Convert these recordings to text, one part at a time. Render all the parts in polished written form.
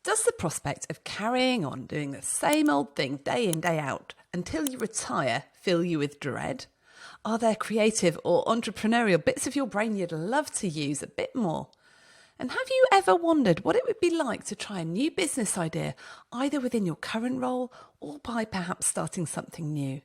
Does the prospect of carrying on doing the same old thing day in, day out until you retire fill you with dread? Are there creative or entrepreneurial bits of your brain you'd love to use a bit more? And have you ever wondered what it would be like to try a new business idea, either within your current role or by perhaps starting something new?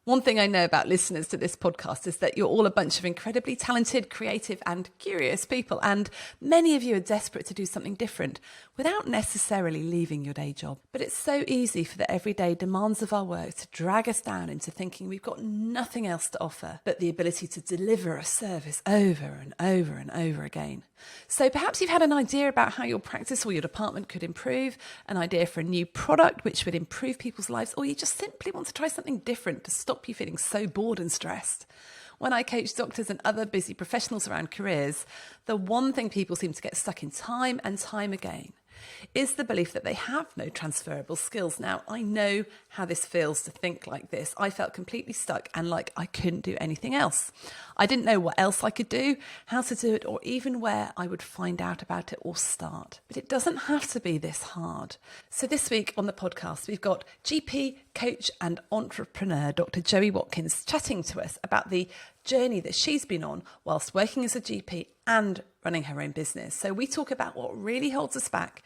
One thing I know about listeners to this podcast is that you're all a bunch of incredibly talented, creative and curious people, and many of you are desperate to do something different without necessarily leaving your day job. But it's so easy for the everyday demands of our work to drag us down into thinking we've got nothing else to offer but the ability to deliver a service over and over and over again. So perhaps you've had an idea about how your practice or your department could improve, an idea for a new product which would improve people's lives, or you just simply want to try something different to stop you feeling so bored and stressed. When I coach doctors and other busy professionals around careers, the one thing people seem to get stuck in time and time again is the belief that they have no transferable skills. Now, I know how this feels to think like this. I felt completely stuck and like I couldn't do anything else. I didn't know what else I could do, how to do it, or even where I would find out about it or start. But it doesn't have to be this hard. So this week on the podcast, we've got GP, coach and entrepreneur Dr. Jo Watkins chatting to us about the journey that she's been on whilst working as a GP and running her own business. So we talk about what really holds us back,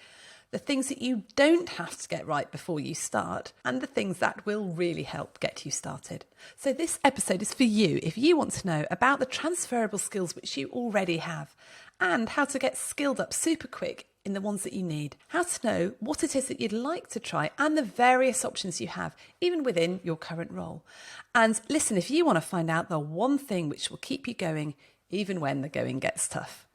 the things that you don't have to get right before you start, and the things that will really help get you started. So this episode is for you if you want to know about the transferable skills which you already have and how to get skilled up super quick in the ones that you need, how to know what it is that you'd like to try and the various options you have, even within your current role. And listen, if you want to find out the one thing which will keep you going, even when the going gets tough.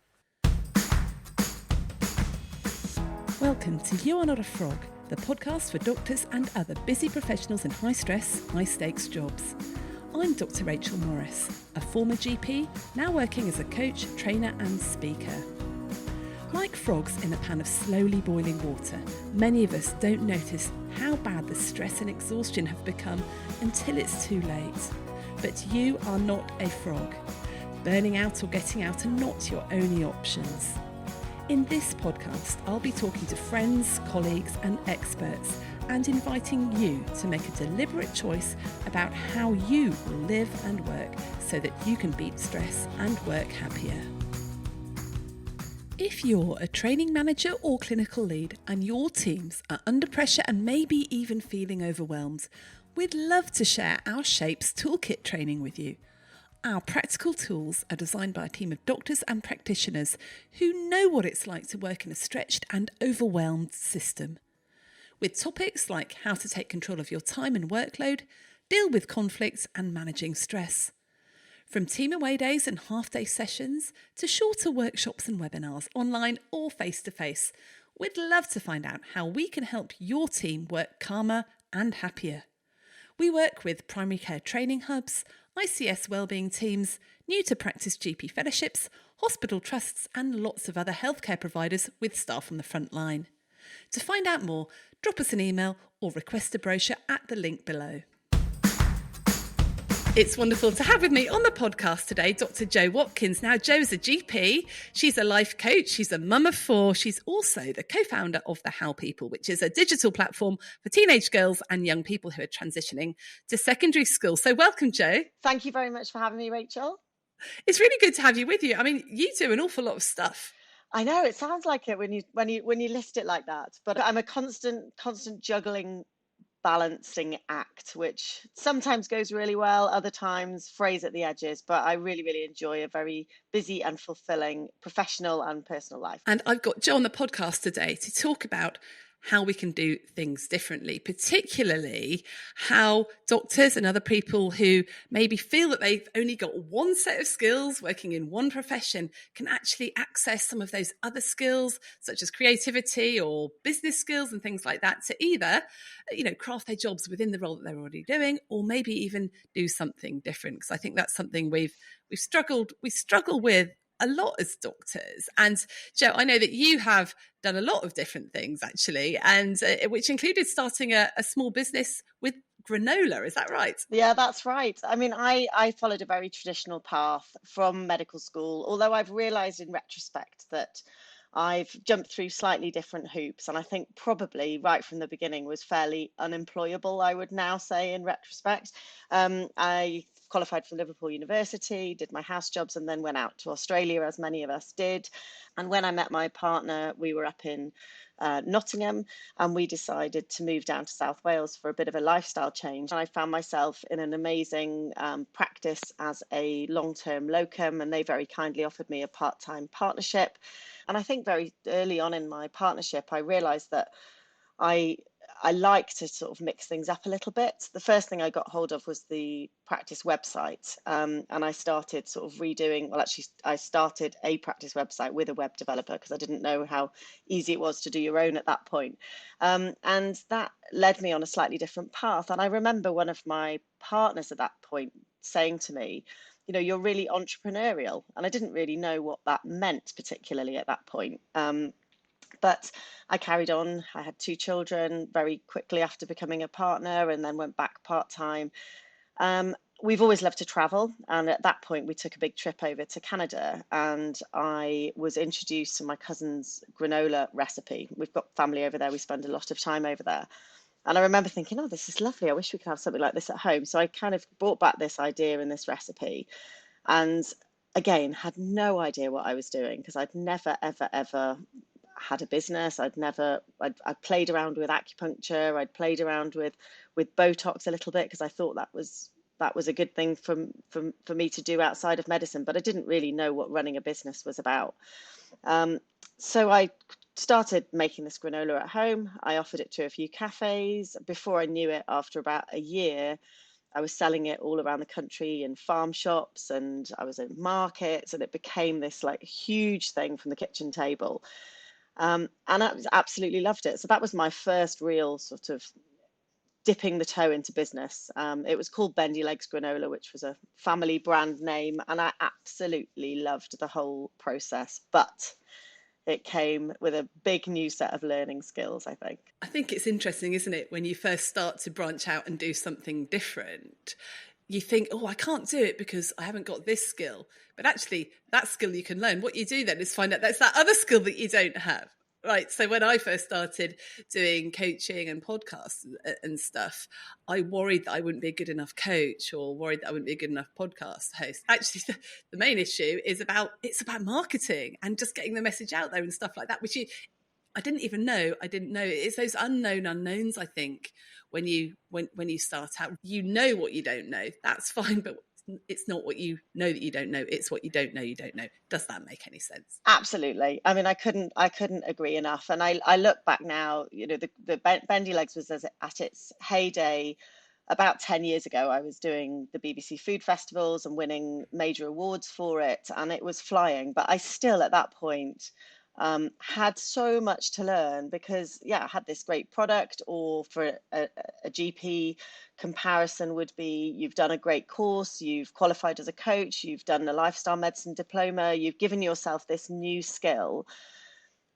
Welcome to You Are Not a Frog, the podcast for doctors and other busy professionals in high-stress, high-stakes jobs. I'm Dr. Rachel Morris, a former GP, now working as a coach, trainer and speaker. Like frogs in a pan of slowly boiling water, many of us don't notice how bad the stress and exhaustion have become until it's too late. But you are not a frog. Burning out or getting out are not your only options. In this podcast, I'll be talking to friends, colleagues and experts and inviting you to make a deliberate choice about how you will live and work so that you can beat stress and work happier. If you're a training manager or clinical lead and your teams are under pressure and maybe even feeling overwhelmed, we'd love to share our Shapes Toolkit training with you. Our practical tools are designed by a team of doctors and practitioners who know what it's like to work in a stretched and overwhelmed system. With topics like how to take control of your time and workload, deal with conflicts and managing stress. From team away days and half-day sessions to shorter workshops and webinars, online or face-to-face, we'd love to find out how we can help your team work calmer and happier. We work with primary care training hubs, ICS wellbeing teams, new to practice GP fellowships, hospital trusts and lots of other healthcare providers with staff on the front line. To find out more, drop us an email or request a brochure at the link below. It's wonderful to have with me on the podcast today Dr. Jo Watkins. Now, Jo's a GP, she's a life coach, she's a mum of four, she's also the co-founder of The How People, which is a digital platform for teenage girls and young people who are transitioning to secondary school. So welcome, Jo. Thank you very much for having me, Rachel. It's really good to have you with you. I mean, you do an awful lot of stuff. I know it sounds like it when you list it like that, but I'm a constant juggling, balancing act, which sometimes goes really well, other times frays at the edges, but I really enjoy a very busy and fulfilling professional and personal life. And I've got Jo on the podcast today to talk about how we can do things differently, particularly how doctors and other people who maybe feel that they've only got one set of skills working in one profession can actually access some of those other skills, such as creativity or business skills and things like that, to either, craft their jobs within the role that they're already doing, or maybe even do something different. Because I think that's something we struggle with a lot as doctors. And Jo, I know that you have done a lot of different things actually, and which included starting a small business with granola. Is that right? Yeah, that's right. I mean, I followed a very traditional path from medical school, although I've realized in retrospect that I've jumped through slightly different hoops, and I think probably right from the beginning was fairly unemployable, I would now say in retrospect. I qualified for Liverpool University, did my house jobs, and then went out to Australia, as many of us did. And when I met my partner, we were up in Nottingham, and we decided to move down to South Wales for a bit of a lifestyle change. And I found myself in an amazing practice as a long-term locum, and they very kindly offered me a part-time partnership. And I think very early on in my partnership, I realized that I I like to sort of mix things up a little bit. The first thing I got hold of was the practice website, and I started sort of redoing. Well, actually, I started a practice website with a web developer because I didn't know how easy it was to do your own at that point, and that led me on a slightly different path. And I remember one of my partners at that point saying to me, "You know, you're really entrepreneurial," and I didn't really know what that meant particularly at that point. But I carried on. I had two children very quickly after becoming a partner and then went back part time. We've always loved to travel. And at that point, we took a big trip over to Canada and I was introduced to my cousin's granola recipe. We've got family over there. We spend a lot of time over there. And I remember thinking, oh, this is lovely. I wish we could have something like this at home. So I kind of brought back this idea and this recipe. And again, had no idea what I was doing because I'd never, ever, ever had a business. I played around with acupuncture. I'd played around with Botox a little bit because I thought that was a good thing for me to do outside of medicine, but I didn't really know what running a business was about. So I started making this granola at home. I offered it to a few cafes. Before I knew it, after about a year, I was selling it all around the country in farm shops and I was in markets, and it became this like huge thing from the kitchen table. And I absolutely loved it. So that was my first real sort of dipping the toe into business. It was called Bendy Legs Granola, which was a family brand name, and I absolutely loved the whole process. But it came with a big new set of learning skills, I think. I think it's interesting, isn't it, when you first start to branch out and do something different, you think, oh, I can't do it because I haven't got this skill. But actually, that skill you can learn. What you do then is find out that's that other skill that you don't have. Right. So when I first started doing coaching and podcasts and stuff, I worried that I wouldn't be a good enough coach or worried that I wouldn't be a good enough podcast host. Actually, the main issue is it's about marketing and just getting the message out there and stuff like that, which I didn't even know. I didn't know. It's those unknown unknowns, I think, when you start out. You know what you don't know. That's fine, but it's not what you know that you don't know. It's what you don't know you don't know. Does that make any sense? Absolutely. I mean, I couldn't agree enough. And I look back now, you know, the Bendy Legs was at its heyday about 10 years ago. I was doing the BBC Food Festivals and winning major awards for it, and it was flying. But I still, at that point, had so much to learn because, yeah, I had this great product, or for a GP comparison would be you've done a great course, you've qualified as a coach, you've done a lifestyle medicine diploma, you've given yourself this new skill.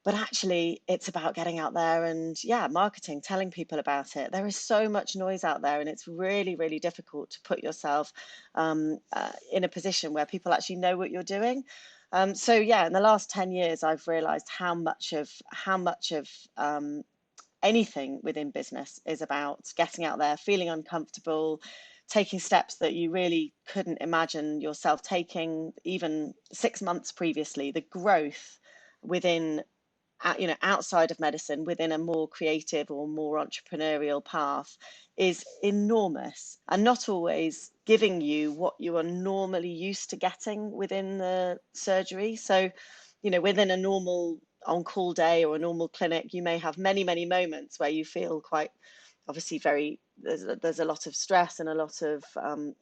But actually, it's about getting out there and, yeah, marketing, telling people about it. There is so much noise out there, and it's really, really difficult to put yourself in a position where people actually know what you're doing. So yeah, in the last 10 years, I've realized how much of anything within business is about getting out there, feeling uncomfortable, taking steps that you really couldn't imagine yourself taking even 6 months previously. The growth within, you know, outside of medicine, within a more creative or more entrepreneurial path is enormous, and not always giving you what you are normally used to getting within the surgery. So, you know, within a normal on-call day or a normal clinic, you may have many, many moments where you feel quite obviously there's a lot of stress and a lot of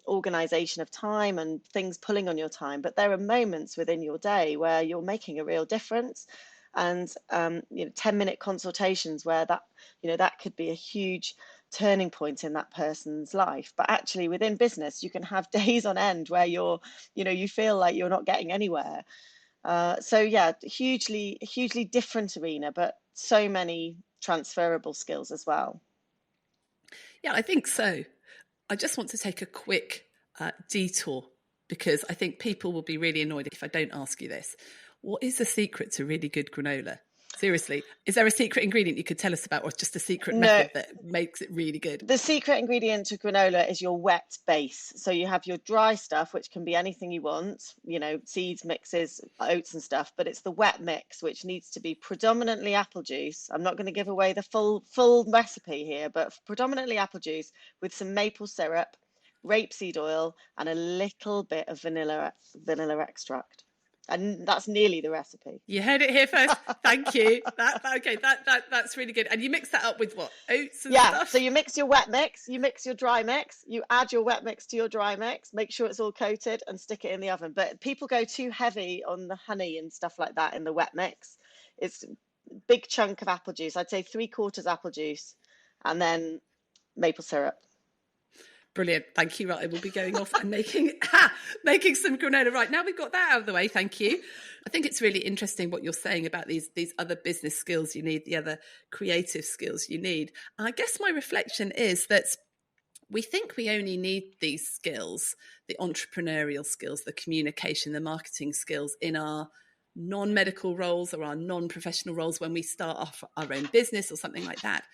organization of time and things pulling on your time. But there are moments within your day where you're making a real difference. And you know, 10-minute consultations where that could be a huge turning point in that person's life. But actually within business, you can have days on end where you feel like you're not getting anywhere. So yeah, hugely different arena, but so many transferable skills as well. Yeah, I think so. I just want to take a quick detour because I think people will be really annoyed if I don't ask you this. What is the secret to really good granola? Seriously, is there a secret ingredient you could tell us about, or just a secret No, method that makes it really good? the secret ingredient to granola is your wet base. So you have your dry stuff, which can be anything you want, you know, seeds, mixes, oats and stuff, but it's the wet mix, which needs to be predominantly apple juice. I'm not going to give away the full recipe here, but predominantly apple juice with some maple syrup, rapeseed oil, and a little bit of vanilla extract. And that's nearly the recipe. You heard it here first. Thank you. That's really good. And you mix that up with what? Oats and Yeah, stuff? so you mix your wet mix, you mix your dry mix, you add your wet mix to your dry mix, make sure it's all coated and stick it in the oven. But people go too heavy on the honey and stuff like that in the wet mix. It's a big chunk of apple juice. I'd say 3/4 apple juice and then maple syrup. Brilliant. Thank you. Right, I will be going off and making some granola. Right, now we've got that out of the way. Thank you. I think it's really interesting what you're saying about these other business skills you need, the other creative skills you need. And I guess my reflection is that we think we only need these skills, the entrepreneurial skills, the communication, the marketing skills in our non-medical roles or our non-professional roles when we start off our own business or something like that.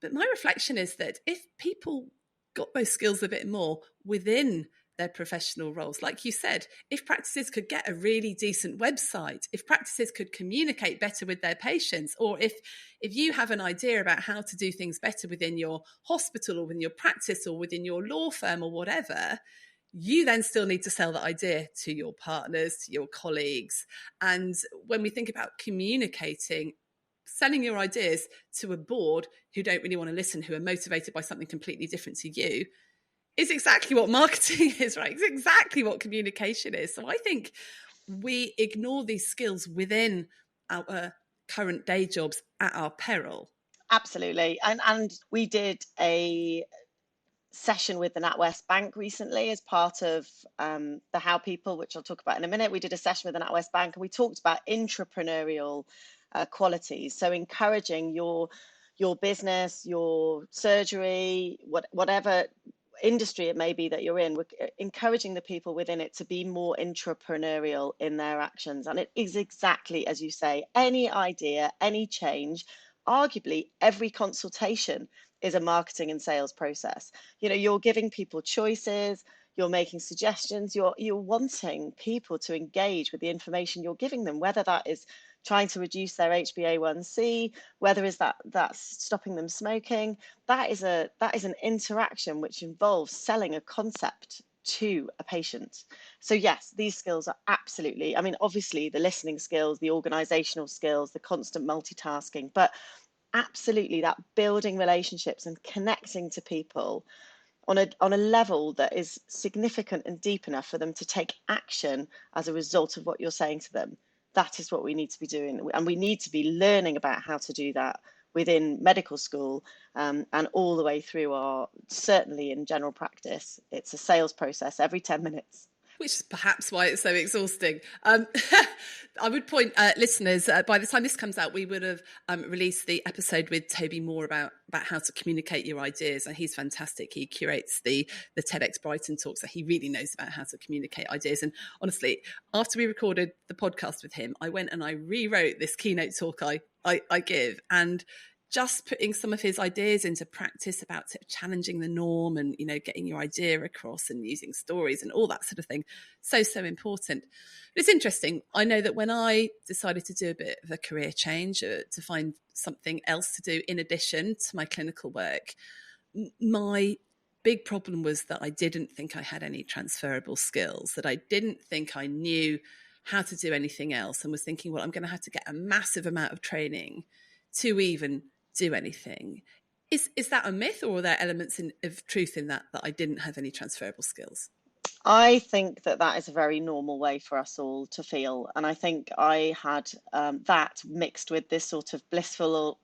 But my reflection is that if people got those skills a bit more within their professional roles, like you said, if practices could get a really decent website, if practices could communicate better with their patients, or if you have an idea about how to do things better within your hospital or within your practice or within your law firm or whatever, you then still need to sell that idea to your partners, to your colleagues. And when we think about communicating, selling your ideas to a board who don't really want to listen, who are motivated by something completely different to you, is exactly what marketing is, right? It's exactly what communication is. So I think we ignore these skills within our current day jobs at our peril. Absolutely. And we did a session with the NatWest Bank recently as part of the How People, which I'll talk about in a minute. We did a session with the NatWest Bank and we talked about entrepreneurial qualities. So encouraging your business, your surgery, whatever industry it may be that you're in, we're encouraging the people within it to be more entrepreneurial in their actions. And it is exactly as you say, any idea, any change, arguably every consultation is a marketing and sales process. You know, you're giving people choices, you're making suggestions, you're wanting people to engage with the information you're giving them, whether that is trying to reduce their HbA1c, whether is that's stopping them smoking. That is an interaction which involves selling a concept to a patient. So yes, these skills are absolutely, I mean, obviously the listening skills, the organizational skills, the constant multitasking, but absolutely that building relationships and connecting to people on a level that is significant and deep enough for them to take action as a result of what you're saying to them. That is what we need to be doing. And we need to be learning about how to do that within medical school and all the way through our, certainly in general practice, it's a sales process every 10 minutes. Which is perhaps why it's so exhausting. I would point listeners, by the time this comes out, we would have released the episode with Toby Moore about how to communicate your ideas. And he's fantastic. He curates the TEDx Brighton talks, so he really knows about how to communicate ideas. And honestly, after we recorded the podcast with him, I went and I rewrote this keynote talk I give, and just putting some of his ideas into practice about challenging the norm and, you know, getting your idea across and using stories and all that sort of thing. So important. But it's interesting. I know that when I decided to do a bit of a career change, to find something else to do in addition to my clinical work, my big problem was that I didn't think I had any transferable skills, that I didn't think I knew how to do anything else, and was thinking, well, I'm going to have to get a massive amount of training to even do anything. Is that a myth, or are there elements of truth in that I didn't have any transferable skills? I think that is a very normal way for us all to feel. And I think I had that mixed with this sort of blissful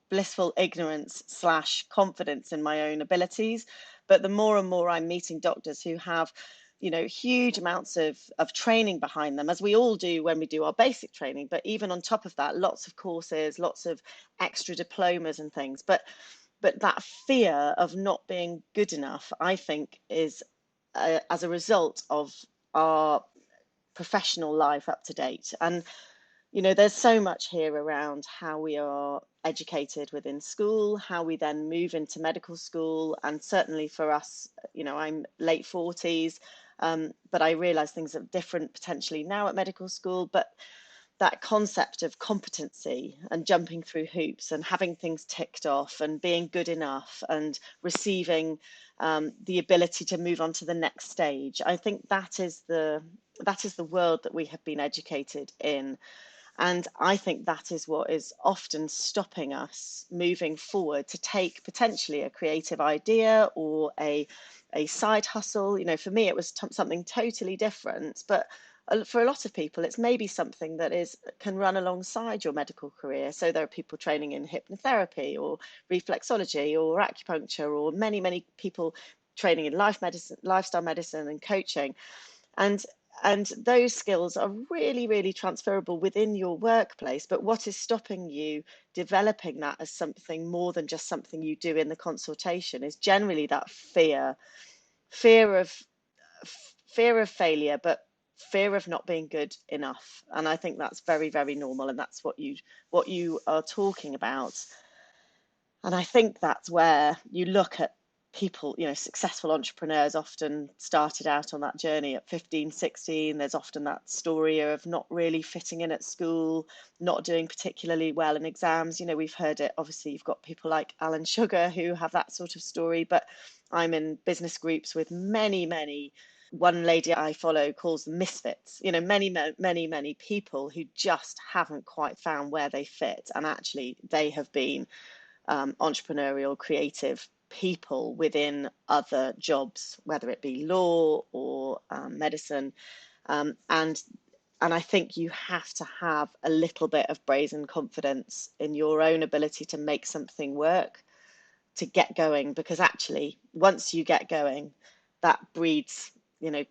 ignorance / confidence in my own abilities. But the more and more I'm meeting doctors who have, you know, huge amounts of training behind them, as we all do when we do our basic training, but even on top of that, lots of courses, lots of extra diplomas and things. But that fear of not being good enough, I think, is as a result of our professional life up to date. And there's so much here around how we are educated within school, how we then move into medical school. And certainly for us, I'm late 40s, but I realize things are different potentially now at medical school. But that concept of competency and jumping through hoops and having things ticked off and being good enough and receiving the ability to move on to the next stage. I think that is the world that we have been educated in. And I think that is what is often stopping us moving forward to take potentially a creative idea or a side hustle. For me, it was something totally different, but for a lot of people, it's maybe something that can run alongside your medical career. So there are people training in hypnotherapy or reflexology or acupuncture, or many, many people training in lifestyle medicine and coaching. And those skills are really, really transferable within your workplace. But what is stopping you developing that as something more than just something you do in the consultation is generally that fear of failure, but fear of not being good enough. And I think that's very, very normal. And that's what you are talking about. And I think that's where you look at people, successful entrepreneurs often started out on that journey at 15, 16. There's often that story of not really fitting in at school, not doing particularly well in exams. We've heard it. Obviously, you've got people like Alan Sugar who have that sort of story, but I'm in business groups with many, many. One lady I follow calls them misfits, many, many, many people who just haven't quite found where they fit. And actually, they have been entrepreneurial, creative people within other jobs, whether it be law or medicine. And I think you have to have a little bit of brazen confidence in your own ability to make something work, to get going, because actually, once you get going, that breeds,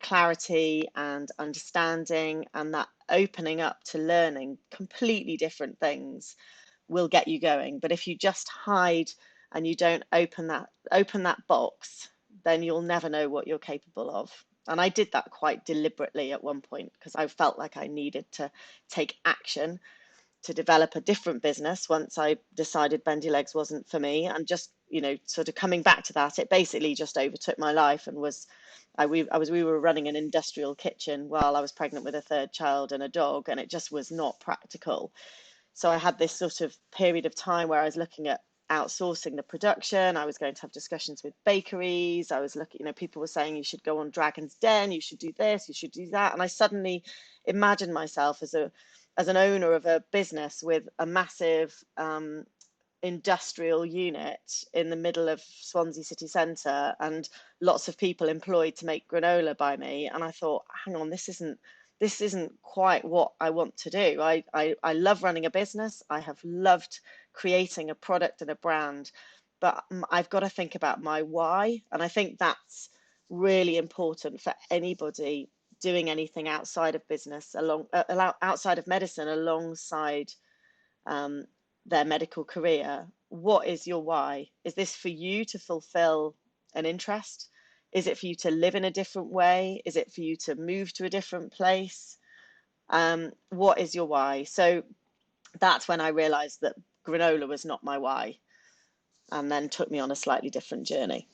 clarity and understanding, and that opening up to learning completely different things will get you going. But if you just hide and you don't open that box, then you'll never know what you're capable of. And I did that quite deliberately at one point because I felt like I needed to take action to develop a different business once I decided Bendy Legs wasn't for me. And just, sort of coming back to that, it basically just overtook my life and we were running an industrial kitchen while I was pregnant with a third child and a dog, and it just was not practical. So I had this sort of period of time where I was looking at outsourcing the production. I was going to have discussions with bakeries. I was looking, people were saying you should go on Dragon's Den, you should do this, you should do that. And I suddenly imagined myself as an owner of a business with a massive industrial unit in the middle of Swansea city centre and lots of people employed to make granola by me. And I thought, hang on, this isn't quite what I want to do. I love running a business. I have loved creating a product and a brand, but I've got to think about my why. And I think that's really important for anybody doing anything outside of business, outside of medicine, alongside their medical career. What is your why? Is this for you to fulfill an interest? Is it for you to live in a different way? Is it for you to move to a different place? What is your why? So that's when I realized that granola was not my why, and then took me on a slightly different journey.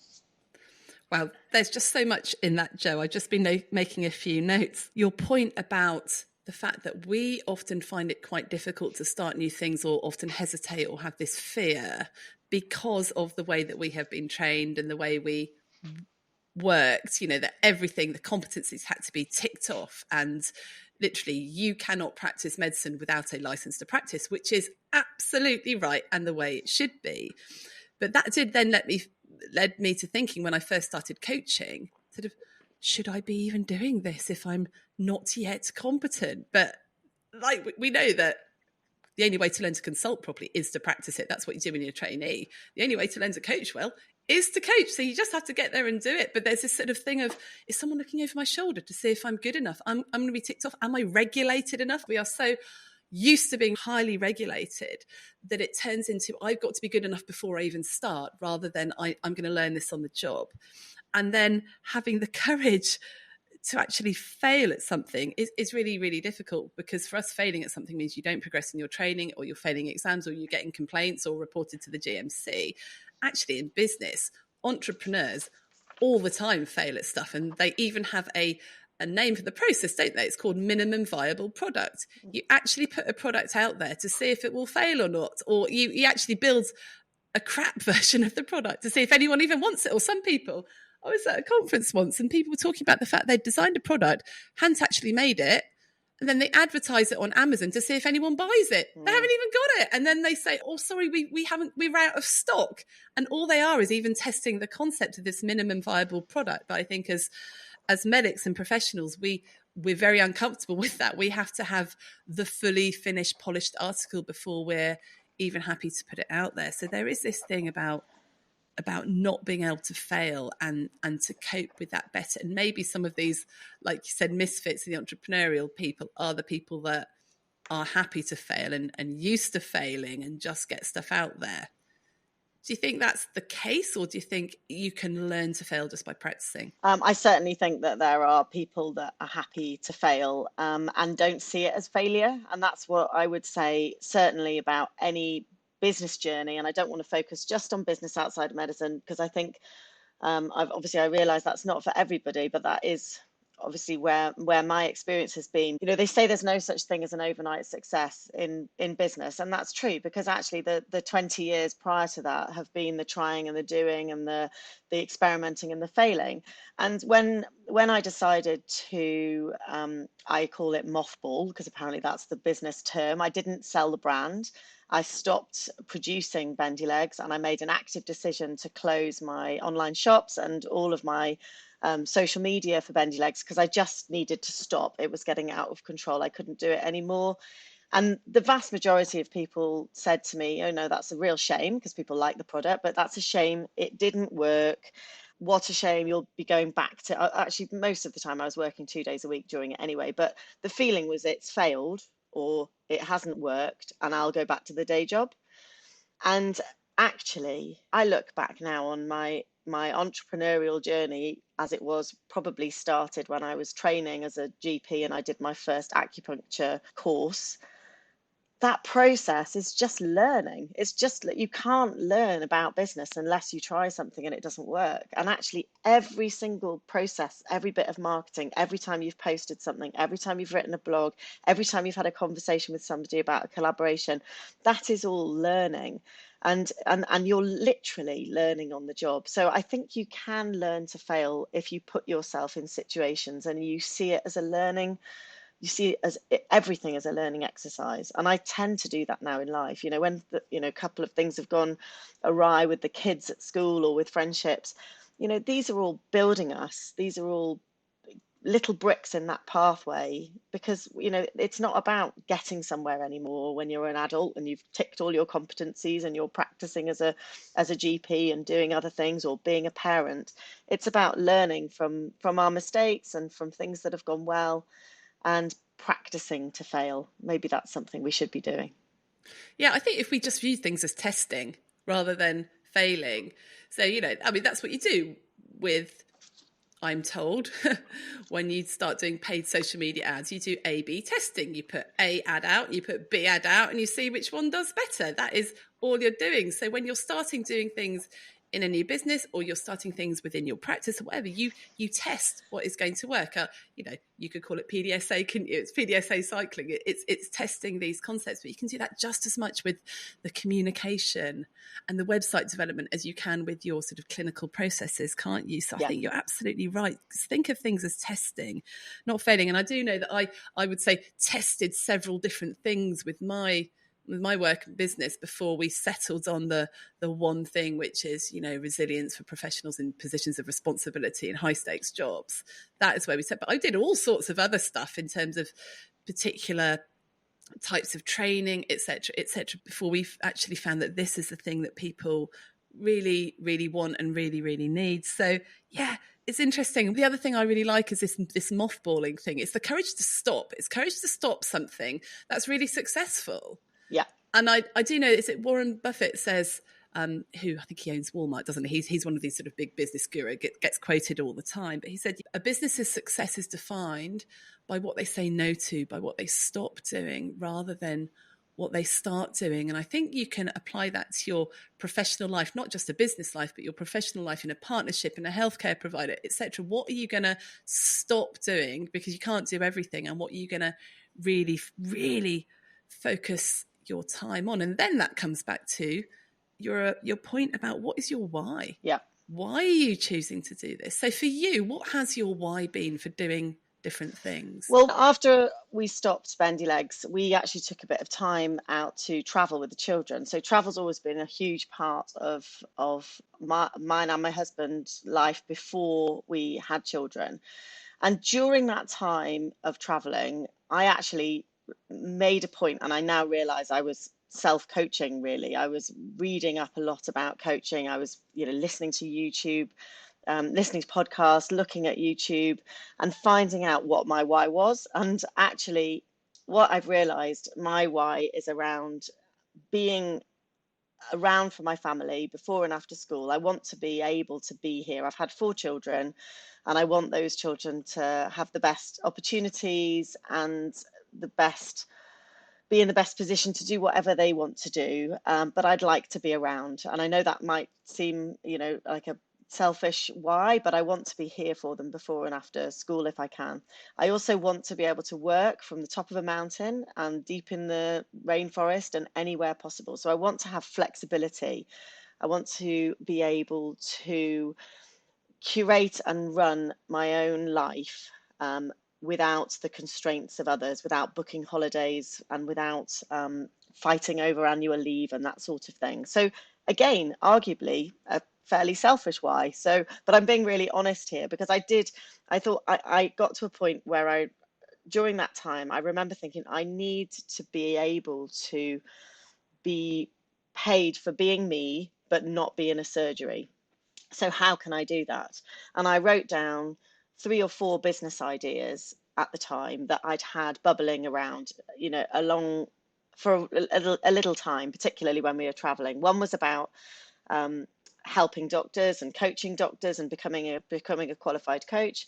Wow, there's just so much in that, Jo. I've just been making a few notes. Your point about the fact that we often find it quite difficult to start new things, or often hesitate or have this fear because of the way that we have been trained and the way we worked, that everything, the competencies had to be ticked off, and literally you cannot practice medicine without a license to practice, which is absolutely right and the way it should be. But that did then led me to thinking, when I first started coaching, sort of, should I be even doing this if I'm not yet competent? But like we know that the only way to learn to consult properly is to practice it. That's what you do when you're a trainee. The only way to learn to coach well is to coach. So you just have to get there and do it. But there's this sort of thing of, is someone looking over my shoulder to see if I'm good enough? I'm going to be ticked off. Am I regulated enough? We are so used to being highly regulated that it turns into, I've got to be good enough before I even start, rather than I'm going to learn this on the job. And then having the courage to actually fail at something is really, really difficult, because for us, failing at something means you don't progress in your training, or you're failing exams, or you're getting complaints or reported to the GMC. Actually, in business, entrepreneurs all the time fail at stuff, and they even have a name for the process, don't they? It's called minimum viable product. You actually put a product out there to see if it will fail or not, or you actually build a crap version of the product to see if anyone even wants it. Or some people, I was at a conference once and people were talking about the fact they'd designed a product, hadn't actually made it, and then they advertise it on Amazon to see if anyone buys it. They haven't even got it. And then they say, oh, sorry, we're out of stock. And all they are is even testing the concept of this minimum viable product. But I think as medics and professionals, we're very uncomfortable with that. We have to have the fully finished, polished article before we're even happy to put it out there. So there is this thing about not being able to fail and to cope with that better. And maybe some of these, like you said, misfits in the entrepreneurial people are the people that are happy to fail and used to failing and just get stuff out there. Do you think that's the case, or do you think you can learn to fail just by practicing? I certainly think that there are people that are happy to fail and don't see it as failure. And that's what I would say, certainly about any business journey. And I don't want to focus just on business outside of medicine, because I think I realize that's not for everybody, but that is obviously where my experience has been. You know, they say there's no such thing as an overnight success in business, and that's true, because actually the 20 years prior to that have been the trying and the doing and the experimenting and the failing. And when I decided to I call it mothball, because apparently that's the business term, I didn't sell the brand. I stopped producing Bendy Legs, and I made an active decision to close my online shops and all of my social media for Bendy Legs, because I just needed to stop. It was getting out of control. I couldn't do it anymore. And the vast majority of people said to me, oh no, that's a real shame, because people like the product, but that's a shame. It didn't work. What a shame. You'll be going back to, actually, most of the time I was working 2 days a week doing it anyway, but the feeling was it's failed or it hasn't worked and I'll go back to the day job. And actually, I look back now on my entrepreneurial journey as it was probably started when I was training as a GP and I did my first acupuncture course. That process is just learning. It's just that you can't learn about business unless you try something and it doesn't work. And actually, every single process, every bit of marketing, every time you've posted something, every time you've written a blog, every time you've had a conversation with somebody about a collaboration, that is all learning. And you're literally learning on the job. So I think you can learn to fail if you put yourself in situations and you see it as a learning. You see it as everything as a learning exercise. And I tend to do that now in life. You know, when a couple of things have gone awry with the kids at school or with friendships, you know, these are all building us. These are all little bricks in that pathway, because, you know, it's not about getting somewhere anymore when you're an adult and you've ticked all your competencies and you're practicing as a GP and doing other things, or being a parent. It's about learning from our mistakes and from things that have gone well, and practicing to fail. Maybe that's something we should be doing. Yeah, I think if we just view things as testing rather than failing. So, you know, I mean, that's what you do with, I'm told, when you start doing paid social media ads, you do A/B testing. You put A ad out, you put B ad out, and you see which one does better. That is all you're doing. So when you're starting doing things in a new business, or you're starting things within your practice or whatever, you test what is going to work. You know, you could call it PDSA, couldn't you? It's PDSA cycling. It's testing these concepts, but you can do that just as much with the communication and the website development as you can with your sort of clinical processes, can't you? So I think you're absolutely right. Think of things as testing, not failing. And I do know that I would say tested several different things with my work and business before we settled on the one thing, which is, you know, resilience for professionals in positions of responsibility in high stakes jobs. That is where we set. But I did all sorts of other stuff in terms of particular types of training, etc., before we actually found that this is the thing that people really, really want and really, really need. So yeah, it's interesting. The other thing I really like is this mothballing thing. It's the courage to stop. It's courage to stop something that's really successful. Yeah. And I do know, is it Warren Buffett says, who I think he owns Walmart, doesn't he? He's one of these sort of big business guru, gets quoted all the time. But he said a business's success is defined by what they say no to, by what they stop doing, rather than what they start doing. And I think you can apply that to your professional life, not just a business life, but your professional life in a partnership, in a healthcare provider, etc. What are you going to stop doing because you can't do everything, and what are you going to really, really focus your time on? And then that comes back to your point about what is your why? Yeah. Why are you choosing to do this? So for you, what has your why been for doing different things? Well, after we stopped Bendy Legs, we actually took a bit of time out to travel with the children. So travel's always been a huge part of mine and my husband's life before we had children. And during that time of traveling, I actually made a point, and I now realize I was self-coaching, really. I was reading up a lot about coaching. I was, listening to YouTube, listening to podcasts, looking at YouTube, and finding out what my why was. And actually, what I've realized, my why is around being around for my family before and after school. I want to be able to be here. I've had 4 children, and I want those children to have the best opportunities and be in the best position to do whatever they want to do. But I'd like to be around. And I know that might seem, like a selfish why, but I want to be here for them before and after school if I can. I also want to be able to work from the top of a mountain and deep in the rainforest and anywhere possible. So I want to have flexibility. I want to be able to curate and run my own life without the constraints of others, without booking holidays, and without fighting over annual leave and that sort of thing. So again, arguably a fairly selfish why. So, but I'm being really honest here, because I thought I got to a point where during that time, I remember thinking I need to be able to be paid for being me, but not be in a surgery. So how can I do that? And I wrote down 3 or 4 business ideas at the time that I'd had bubbling around, along for a little time, particularly when we were traveling. One was about helping doctors and coaching doctors and becoming a qualified coach.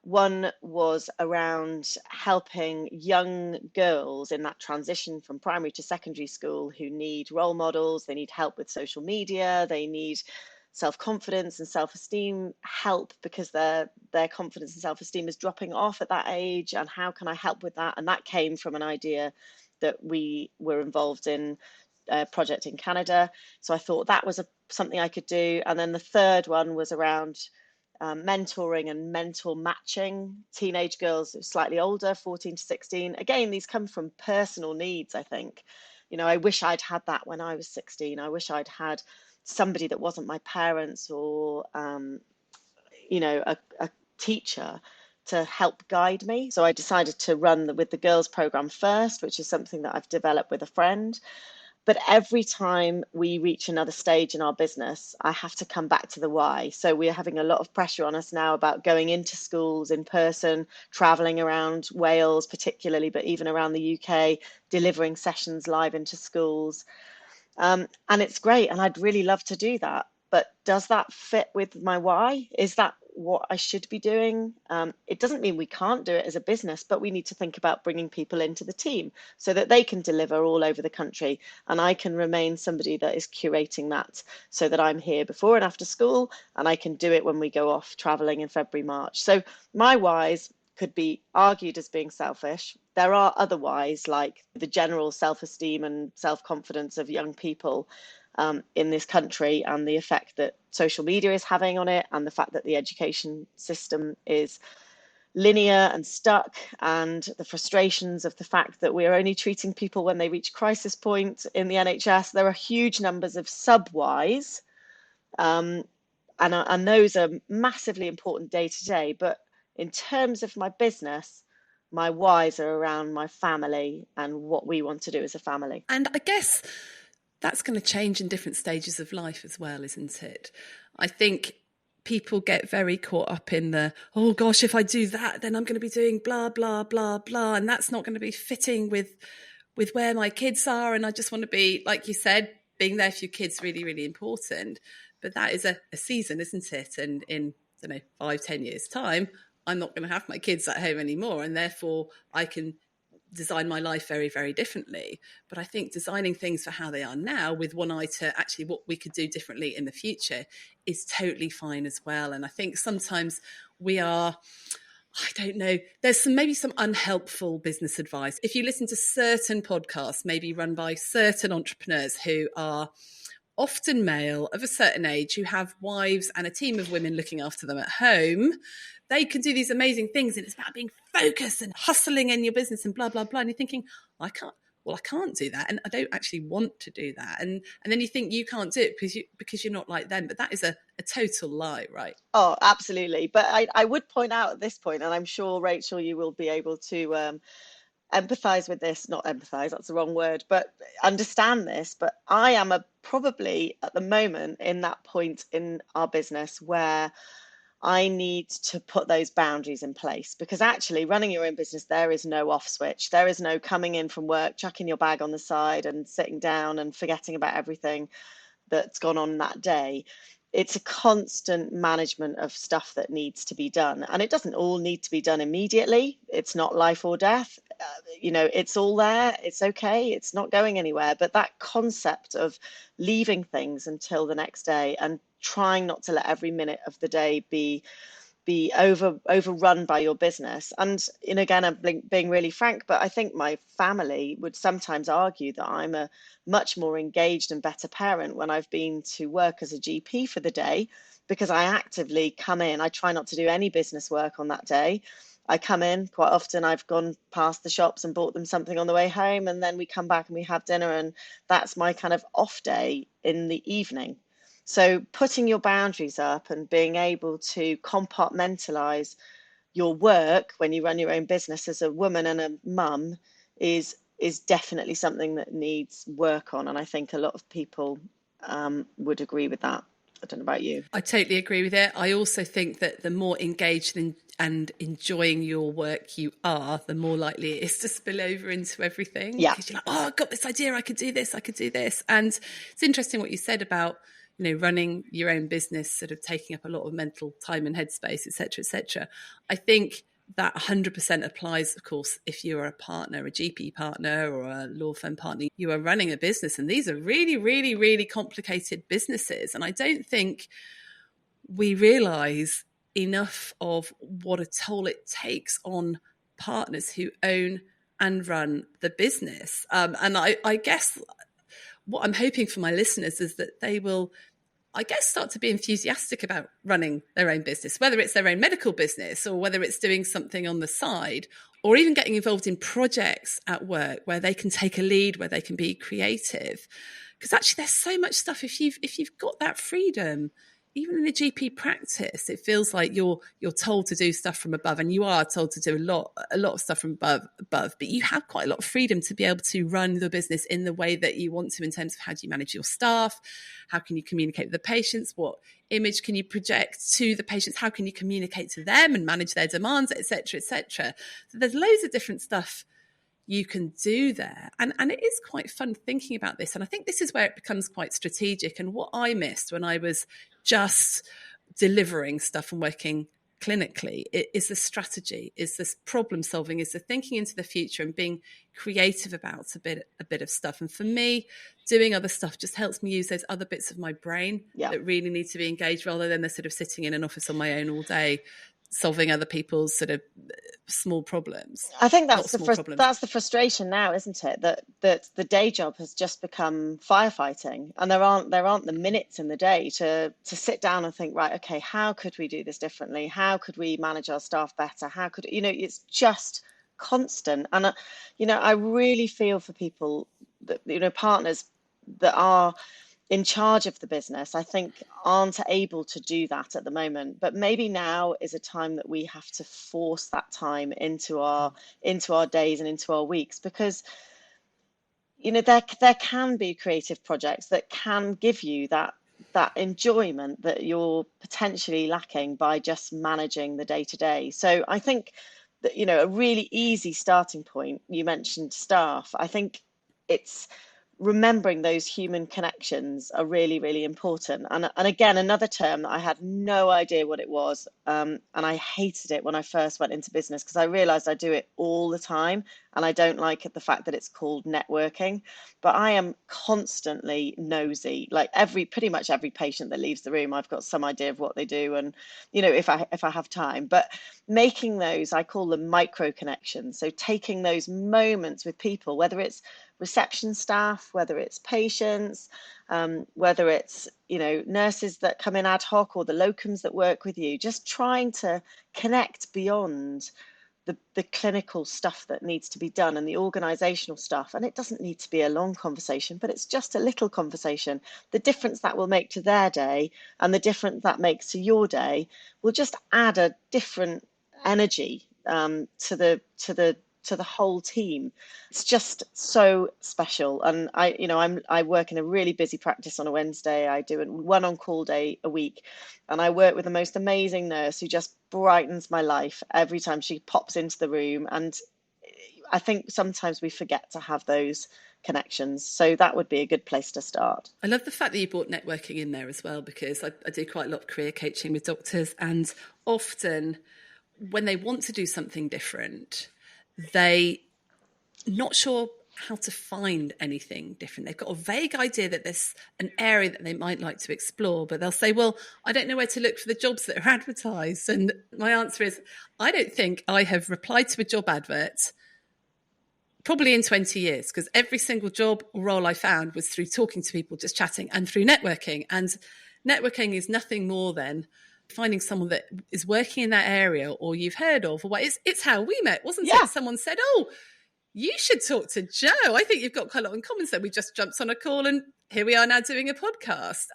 One was around helping young girls in that transition from primary to secondary school who need role models, they need help with social media, they need self-confidence and self-esteem help because their confidence and self-esteem is dropping off at that age, and how can I help with that? And that came from an idea that we were involved in a project in Canada. So I thought that was something I could do. And then the third one was around mentoring and mentor matching teenage girls slightly older, 14 to 16. Again, these come from personal needs, I think. I wish I'd had that when I was 16. I wish I'd had somebody that wasn't my parents or a teacher to help guide me. So I decided to run with the girls program first, which is something that I've developed with a friend. But every time we reach another stage in our business, I have to come back to the why. So we're having a lot of pressure on us now about going into schools in person, traveling around Wales particularly, but even around the UK, delivering sessions live into schools. And it's great, and I'd really love to do that. But does that fit with my why? Is that what I should be doing? It doesn't mean we can't do it as a business, but we need to think about bringing people into the team so that they can deliver all over the country, and I can remain somebody that is curating that so that I'm here before and after school, and I can do it when we go off traveling in February, March. So my whys could be argued as being selfish. There are other whys, like the general self-esteem and self-confidence of young people in this country, and the effect that social media is having on it, and the fact that the education system is linear and stuck, and the frustrations of the fact that we're only treating people when they reach crisis point in the NHS. There are huge numbers of sub-whys, and those are massively important day to day. But in terms of my business, my whys are around my family and what we want to do as a family. And I guess that's going to change in different stages of life as well, isn't it? I think people get very caught up in the, oh gosh, if I do that, then I'm going to be doing blah, blah, blah, blah. And that's not going to be fitting with where my kids are. And I just want to be, like you said, being there for your kids really, really important. But that is a season, isn't it? And in, I don't know, 5-10 years time, I'm not going to have my kids at home anymore, and therefore I can design my life very, very differently. But I think designing things for how they are now with one eye to actually what we could do differently in the future is totally fine as well. And I think sometimes we are, I don't know, there's maybe some unhelpful business advice. If you listen to certain podcasts, maybe run by certain entrepreneurs who are often male, of a certain age, who have wives and a team of women looking after them at home, they can do these amazing things, and it's about being focused and hustling in your business and blah, blah, blah. And you're thinking, I can't do that. And I don't actually want to do that. And then you think you can't do it because you're not like them. But that is a total lie, right? Oh, absolutely. But I would point out at this point, and I'm sure, Rachel, you will be able to empathize with this, not empathize, that's the wrong word, but understand this. But I am probably at the moment in that point in our business where I need to put those boundaries in place, because actually running your own business, there is no off switch. There is no coming in from work, chucking your bag on the side and sitting down and forgetting about everything that's gone on that day. It's a constant management of stuff that needs to be done. And it doesn't all need to be done immediately. It's not life or death. It's all there. It's okay. It's not going anywhere. But that concept of leaving things until the next day and trying not to let every minute of the day be overrun by your business. And again, I'm being really frank, but I think my family would sometimes argue that I'm a much more engaged and better parent when I've been to work as a GP for the day, because I actively come in. I try not to do any business work on that day. I come in quite often. I've gone past the shops and bought them something on the way home, and then we come back and we have dinner, and that's my kind of off day in the evening. So putting your boundaries up and being able to compartmentalize your work when you run your own business as a woman and a mum is definitely something that needs work on. And I think a lot of people would agree with that. I don't know about you. I totally agree with it. I also think that the more engaged and enjoying your work you are, the more likely it is to spill over into everything. Yeah. Because you're like, oh, I got this idea, I could do this, I could do this. And it's interesting what you said about, running your own business, sort of taking up a lot of mental time and headspace, et cetera, et cetera. I think that 100% applies, of course, if you're a partner, a GP partner or a law firm partner. You are running a business, and these are really, really, really complicated businesses. And I don't think we realise enough of what a toll it takes on partners who own and run the business. And I guess what I'm hoping for my listeners is that they will, start to be enthusiastic about running their own business, whether it's their own medical business or whether it's doing something on the side, or even getting involved in projects at work where they can take a lead, where they can be creative. Because actually there's so much stuff, if you've got that freedom, even in a GP practice, it feels like you're told to do stuff from above, and you are told to do a lot of stuff from above, but you have quite a lot of freedom to be able to run the business in the way that you want to, in terms of how do you manage your staff, how can you communicate with the patients, what image can you project to the patients, how can you communicate to them and manage their demands, etc., etc. So there's loads of different stuff you can do there. And it is quite fun thinking about this. And I think this is where it becomes quite strategic. And what I missed when I was just delivering stuff and working clinically is the strategy, is this problem solving, is the thinking into the future and being creative about a bit of stuff. And for me, doing other stuff just helps me use those other bits of my brain that really need to be engaged, rather than the sort of sitting in an office on my own all day solving other people's sort of small problems. I think that's the frustration now, isn't it? That the day job has just become firefighting, and there aren't the minutes in the day to sit down and think, right, okay, how could we do this differently? How could we manage our staff better? How could, it's just constant. And I really feel for people that, partners that are in charge of the business, I think aren't able to do that at the moment. But maybe now is a time that we have to force that time into our days and into our weeks, because there can be creative projects that can give you that enjoyment that you're potentially lacking by just managing the day to day. So I think that, a really easy starting point, you mentioned staff. I think it's remembering those human connections are really, really important. And again, another term that I had no idea what it was. And I hated it when I first went into business, because I realized I do it all the time. And I don't like it, the fact that it's called networking. But I am constantly nosy. Like pretty much every patient that leaves the room, I've got some idea of what they do. And, if I have time. But making those, I call them micro connections. So taking those moments with people, whether it's reception staff, whether it's patients, whether it's nurses that come in ad hoc, or the locums that work with you, just trying to connect beyond the clinical stuff that needs to be done and the organizational stuff. And it doesn't need to be a long conversation, but it's just a little conversation. The difference that will make to their day and the difference that makes to your day will just add a different energy to the whole team. It's just so special. And I work in a really busy practice on a Wednesday. I do one on-call day a week, and I work with the most amazing nurse who just brightens my life every time she pops into the room. And I think sometimes we forget to have those connections. So that would be a good place to start. I love the fact that you brought networking in there as well, because I do quite a lot of career coaching with doctors, and often when they want to do something different, they not sure how to find anything different. They've got a vague idea that there's an area that they might like to explore, but they'll say, well, I don't know where to look for the jobs that are advertised. And my answer is, I don't think I have replied to a job advert probably in 20 years, because every single job or role I found was through talking to people, just chatting, and through networking. And networking is nothing more than finding someone that is working in that area, or you've heard of, or what. It's how we met, wasn't it? Someone said, oh, you should talk to Jo. I think you've got quite a lot in common. So we just jumped on a call, and here we are now doing a podcast.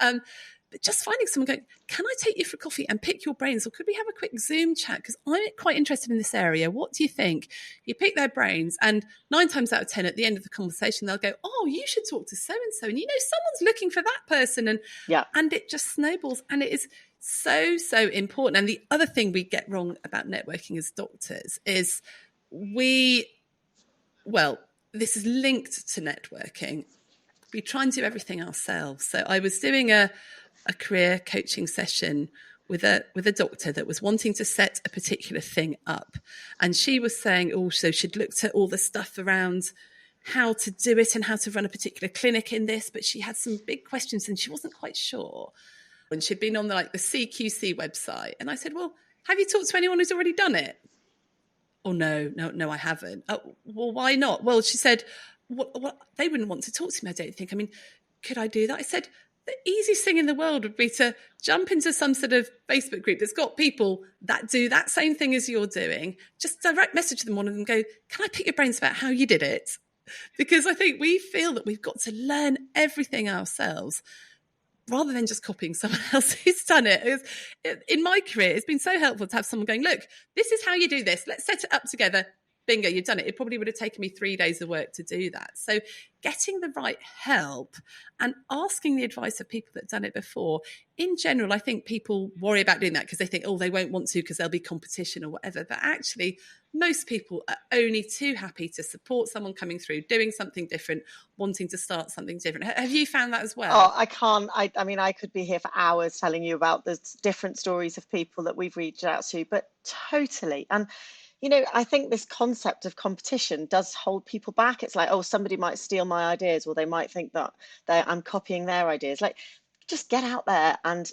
But just finding someone going, can I take you for coffee and pick your brains? Or could we have a quick Zoom chat? Because I'm quite interested in this area. What do you think? You pick their brains, and 9 times out of 10 at the end of the conversation, they'll go, oh, you should talk to so-and-so. And someone's looking for that person. And it just snowballs. And it is so, so important. And the other thing we get wrong about networking as doctors is this is linked to networking. We try and do everything ourselves. So I was doing a career coaching session with a doctor that was wanting to set a particular thing up. And she was saying also she'd looked at all the stuff around how to do it and how to run a particular clinic in this, but she had some big questions and she wasn't quite sure. And she'd been on the CQC website. And I said, well, have you talked to anyone who's already done it? Oh, no, I haven't. Oh, well, why not? Well, she said, well, they wouldn't want to talk to me, I don't think. I mean, could I do that? I said, the easiest thing in the world would be to jump into some sort of Facebook group that's got people that do that same thing as you're doing. Just direct message them, one of them, go, can I pick your brains about how you did it? Because I think we feel that we've got to learn everything ourselves, rather than just copying someone else who's done it. In my career, it's been so helpful to have someone going, look, this is how you do this. Let's set it up together. Bingo, you've done it. It probably would have taken me 3 days of work to do that. So getting the right help and asking the advice of people that have done it before. In general, I think people worry about doing that because they think, oh, they won't want to because there'll be competition or whatever. But actually, most people are only too happy to support someone coming through, doing something different, wanting to start something different. Have you found that as well? Oh, I can't. I mean, I could be here for hours telling you about the different stories of people that we've reached out to, but totally. And I think this concept of competition does hold people back. It's like, oh, somebody might steal my ideas, or they might think that I'm copying their ideas. Like, just get out there and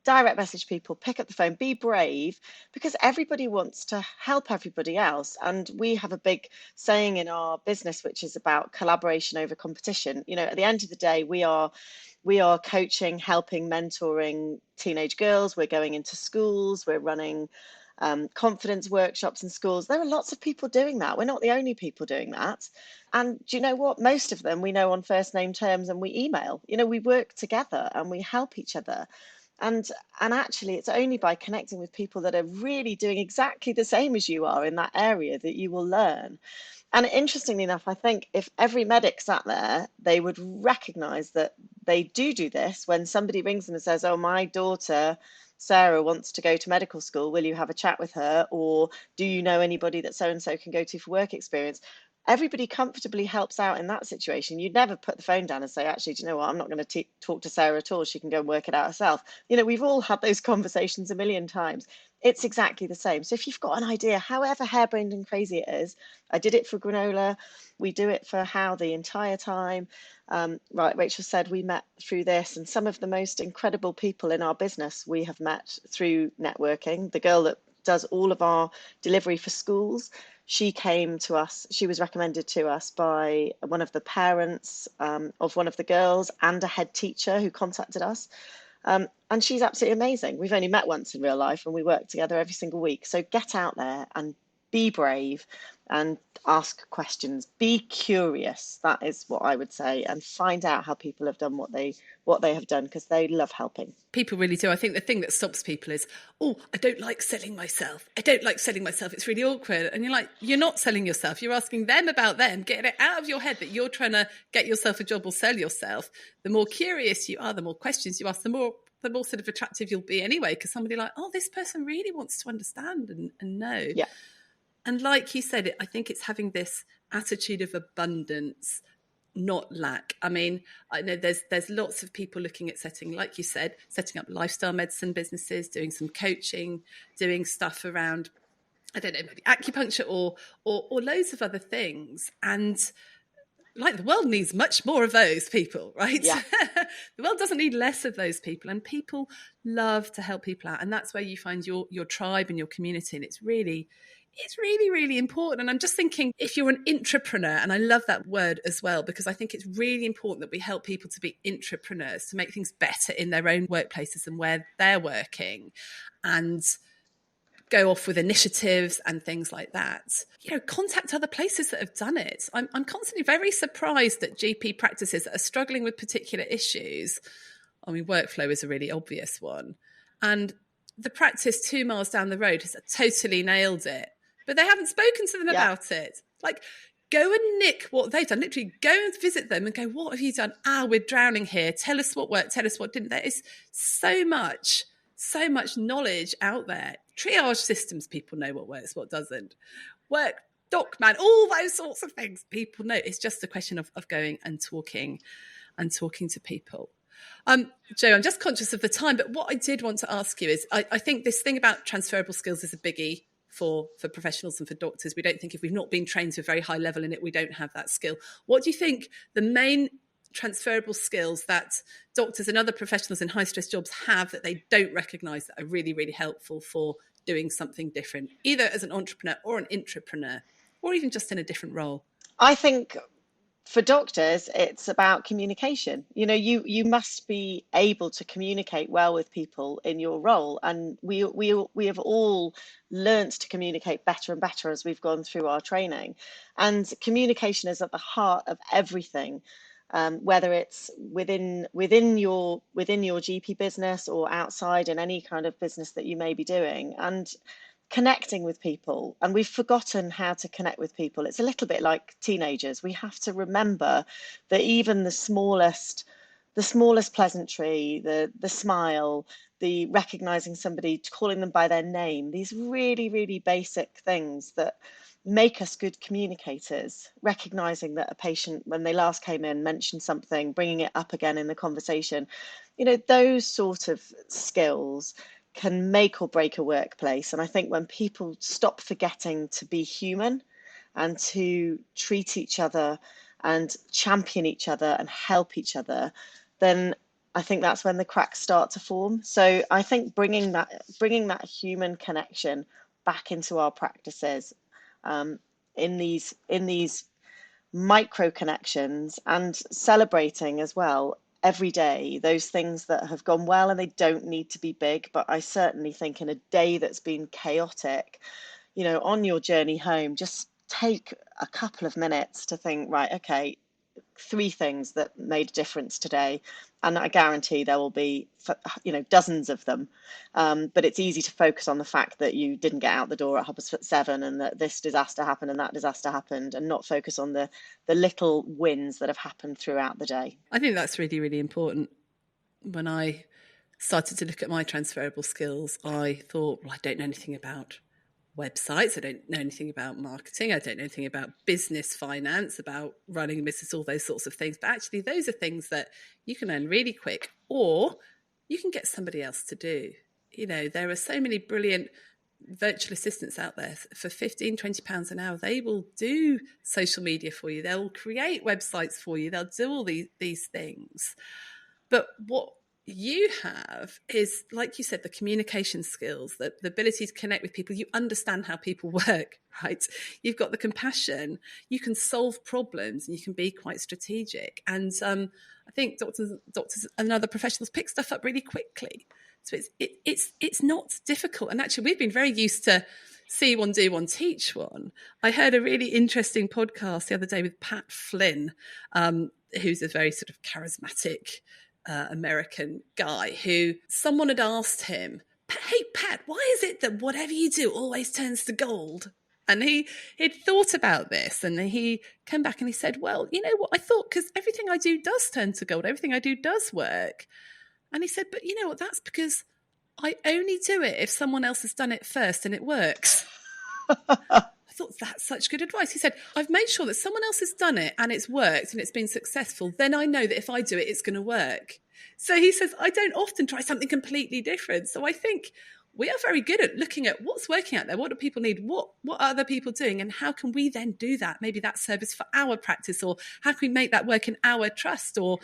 direct message people, pick up the phone, be brave, because everybody wants to help everybody else. And we have a big saying in our business, which is about collaboration over competition. At the end of the day, we are coaching, helping, mentoring teenage girls. We're going into schools. We're running confidence workshops in schools. There are lots of people doing that. We're not the only people doing that. And do you know what? Most of them we know on first name terms, and we email. We work together and we help each other. And actually, it's only by connecting with people that are really doing exactly the same as you are in that area that you will learn. And interestingly enough, I think if every medic sat there, they would recognize that they do this. When somebody rings them and says, oh, my daughter Sarah wants to go to medical school, will you have a chat with her? Or do you know anybody that so-and-so can go to for work experience? everybody comfortably helps out in that situation. You'd never put the phone down and say, actually, do you know what? I'm not going to talk to Sarah at all. She can go and work it out herself. We've all had those conversations a million times. It's exactly the same. So if you've got an idea, however harebrained and crazy it is, I did it for granola. We do it for how the entire time. Right, Rachel said we met through this, and some of the most incredible people in our business we have met through networking. The girl that does all of our delivery for schools, she came to us, she was recommended to us by one of the parents of one of the girls and a head teacher who contacted us. And she's absolutely amazing. We've only met once in real life and we work together every single week. So get out there and be brave and ask questions. Be curious. That is what I would say, and find out how people have done what they have done, because they love helping. People really do. I think the thing that stops people is, oh, I don't like selling myself. I don't like selling myself. It's really awkward. And you're like, you're not selling yourself. You're asking them about them. Getting it out of your head that you're trying to get yourself a job or sell yourself. The more curious you are, the more questions you ask, the more sort of attractive you'll be anyway, because somebody like, oh, this person really wants to understand and know. Yeah. And like you said, I think it's having this attitude of abundance, not lack. I mean, I know there's lots of people looking at like you said, setting up lifestyle medicine businesses, doing some coaching, doing stuff around, I don't know, maybe acupuncture or loads of other things. And like, the world needs much more of those people, right? Yeah. The world doesn't need less of those people, and people love to help people out. And that's where you find your tribe and your community. And it's really, really important. And I'm just thinking, if you're an entrepreneur, and I love that word as well, because I think it's really important that we help people to be entrepreneurs, to make things better in their own workplaces and where they're working, and go off with initiatives and things like that. Contact other places that have done it. I'm constantly very surprised at GP practices that are struggling with particular issues. I mean, workflow is a really obvious one. And the practice 2 miles down the road has totally nailed it, but they haven't spoken to them about it. Like, go and nick what they've done. Literally go and visit them and go, what have you done? We're drowning here. Tell us what worked. Tell us what didn't. There is so much knowledge out there. Triage systems, people know what works, what doesn't. Work, DocMan, all those sorts of things, people know. It's just a question of going and talking to people. Jo, I'm just conscious of the time, but what I did want to ask you is, I think this thing about transferable skills is a biggie for professionals and for doctors. We don't think, if we've not been trained to a very high level in it, we don't have that skill. What do you think the main transferable skills that doctors and other professionals in high stress jobs have that they don't recognise, that are really, really helpful for doing something different, either as an entrepreneur or an intrapreneur, or even just in a different role? I think for doctors, it's about communication. You must be able to communicate well with people in your role, and we have all learnt to communicate better and better as we've gone through our training. And communication is at the heart of everything. Whether it's within your GP business or outside in any kind of business that you may be doing, and connecting with people. And we've forgotten how to connect with people. It's a little bit like teenagers. We have to remember that even the smallest pleasantry, the smile, the recognizing somebody, calling them by their name, these really, really basic things that make us good communicators. Recognizing that a patient, when they last came in, mentioned something, bringing it up again in the conversation, those sort of skills can make or break a workplace. And I think when people stop forgetting to be human and to treat each other and champion each other and help each other, then I think that's when the cracks start to form. So I think bringing that human connection back into our practices, in these micro connections, and celebrating as well every day those things that have gone well, and they don't need to be big. But I certainly think in a day that's been chaotic, on your journey home, just take a couple of minutes to think, right, okay, 3 things that made a difference today, and I guarantee there will be dozens of them, but it's easy to focus on the fact that you didn't get out the door at 7:30 and that this disaster happened and that disaster happened, and not focus on the little wins that have happened throughout the day. I think that's really, really important. When I started to look at my transferable skills, I thought, well, I don't know anything about websites. I don't know anything about marketing. I don't know anything about business finance, about running a business, all those sorts of things. But actually, those are things that you can learn really quick, or you can get somebody else to do. You know, there are so many brilliant virtual assistants out there for 15, 20 pounds an hour. They will do social media for you. They'll create websites for you. They'll do all these things. But what you have is, like you said, the communication skills, the ability to connect with people. You understand how people work, right? You've got the compassion. You can solve problems and you can be quite strategic. And I think doctors and other professionals pick stuff up really quickly. So it's not difficult. And actually, we've been very used to see one, do one, teach one. I heard a really interesting podcast the other day with Pat Flynn, who's a very sort of charismatic American guy, who someone had asked him, "Hey, Pat, why is it that whatever you do always turns to gold?" And he'd thought about this, and he came back and he said, "Well, you know what? I thought because everything I do does turn to gold. Everything I do does work." And he said, "But you know what? That's because I only do it if someone else has done it first and it works." I thought that's such good advice. He said, "I've made sure that someone else has done it and it's worked and it's been successful. Then I know that if I do it, it's going to work." So he says, I don't often try something completely different. So I think we are very good at looking at what's working out there. What do people need? What are other people doing? And how can we then do that? Maybe that service for our practice, or how can we make that work in our trust, or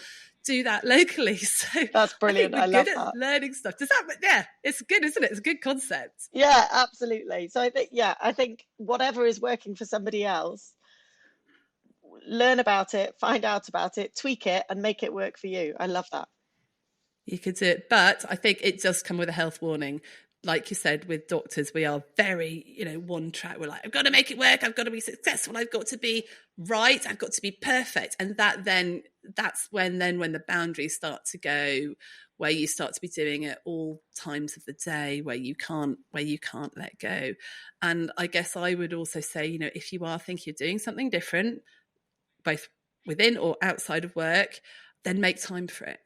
do that locally? So That's brilliant. I love good that. at learning stuff. Does that? Yeah, it's good, isn't it? It's a good concept. Yeah, absolutely. So I think whatever is working for somebody else, learn about it, find out about it, tweak it, and make it work for you. I love that. You could do it, but I think it does come with a health warning. Like you said, with doctors, we are very, one track. We're like, I've got to make it work. I've got to be successful. I've got to be right. I've got to be perfect. And that's when the boundaries start to go, where you start to be doing it all times of the day, where you can't let go. And I guess I would also say, if you are thinking of doing something different, both within or outside of work, then make time for it.